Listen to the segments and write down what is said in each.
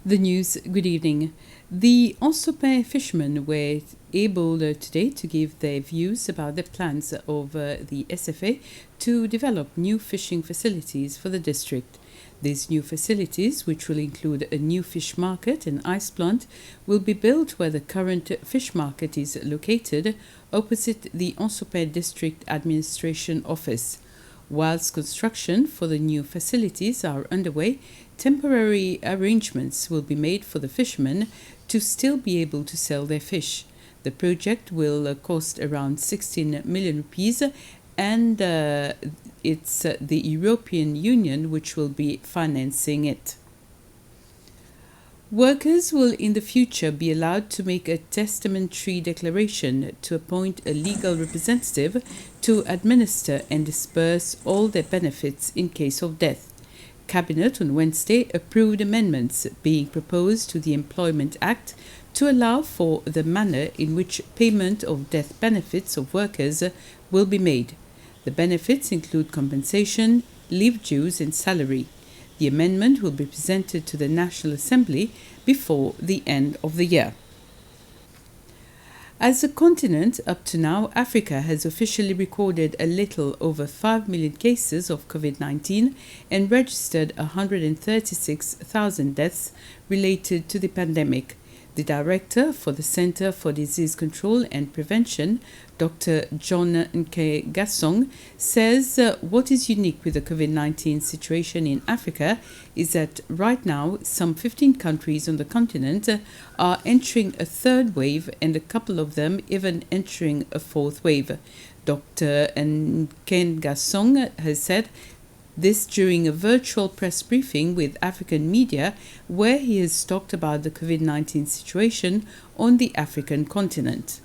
The news, good evening. The Ensopin fishermen were able today to give their views about the plans of the SFA to develop new fishing facilities for the district. These new facilities, which will include a new fish market and ice plant, will be built where the current fish market is located, opposite the Ensopin District Administration Office. Whilst construction for the new facilities are underway, temporary arrangements will be made for the fishermen to still be able to sell their fish. The project will cost around 16 million rupees, and it's the European Union which will be financing it. Workers will in the future be allowed to make a testamentary declaration to appoint a legal representative to administer and disperse all their benefits in case of death. Cabinet on Wednesday approved amendments being proposed to the Employment Act to allow for the manner in which payment of death benefits of workers will be made. The benefits include compensation, leave dues and salary. The amendment will be presented to the National Assembly before the end of the year. As a continent, up to now, Africa has officially recorded a little over 5 million cases of COVID-19 and registered 136,000 deaths related to the pandemic. The director for the Center for Disease Control and Prevention, Dr. John Nkengasong, says what is unique with the COVID-19 situation in Africa is that right now some 15 countries on the continent are entering a third wave and a couple of them even entering a fourth wave. Dr. Nkengasong has said this during a virtual press briefing with African media, where he has talked about the COVID-19 situation on the African continent.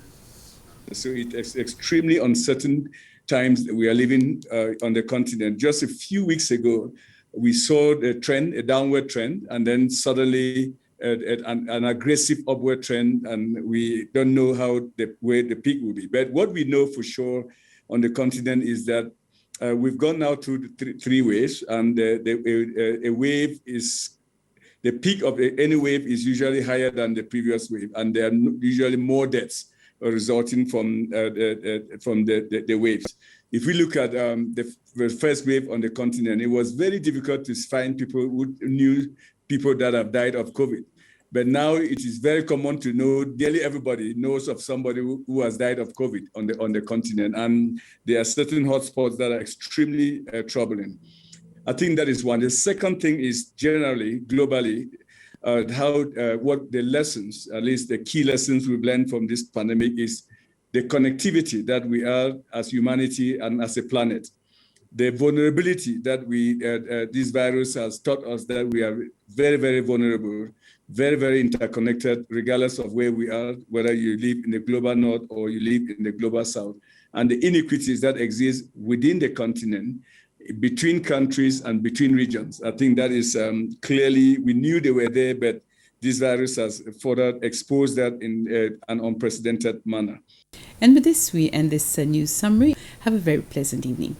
So it's extremely uncertain times that we are living on the continent. Just a few weeks ago, we saw a trend, a downward trend, and then suddenly an aggressive upward trend, and we don't know where the peak will be. But what we know for sure on the continent is that we've gone now through three waves, and a wave is, the peak of any wave is usually higher than the previous wave, and there are usually more deaths resulting from the waves. If we look at the first wave on the continent, it was very difficult to find people who knew people that have died of COVID. But now it is very common to know, nearly everybody knows of somebody who has died of COVID on the continent. And there are certain hotspots that are extremely troubling. I think that is one. The second thing is generally, globally, what the lessons, at least the key lessons we've learned from this pandemic is the connectivity that we are as humanity and as a planet. The vulnerability that this virus has taught us that we are very, very vulnerable, very, very interconnected, regardless of where we are, whether you live in the global north or you live in the global south, and the inequities that exist within the continent, between countries and between regions. I think that is clearly, we knew they were there, but this virus has further exposed that in an unprecedented manner. And with this, we end this news summary. Have a very pleasant evening.